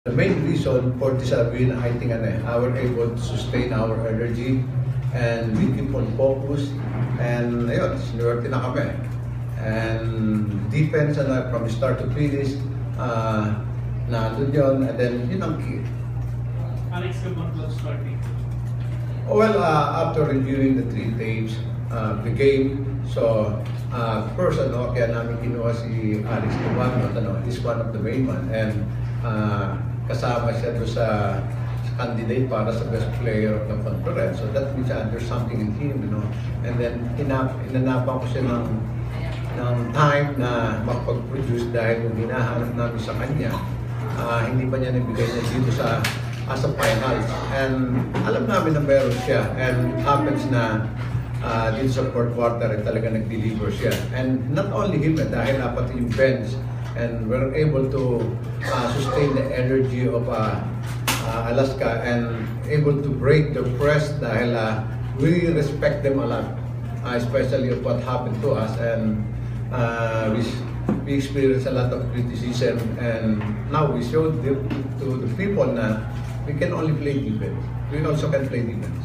The main reason for this win, I think, our able to sustain our energy and we keep on focus. And ayun, sinuwerte na kami. And defense from start to finish, nandun yun. And then, yun ang key. Alex, what was starting? Well, after reviewing the 3 tapes, the game, so first, kaya namin kinuha si Alex Cubano, is one of the main man. And kasama siya doon sa candidate para sa best player of the conference. So that means there's something in him, And then inanapan ko siya ng time na makapag-produce dahil yung hinahanap namin sa kanya, hindi pa niya nabigay niya dito sa as a finals. And alam namin na meron siya. And it happens na dito sa fourth quarter talaga nag-deliver siya. And not only him, dahil pati yung bench. And we're able to sustain the energy of Alaska and able to break the press dahil we respect them a lot, especially of what happened to us. And we experienced a lot of criticism, and now we showed to the people na we can only play defense. We also can play defense.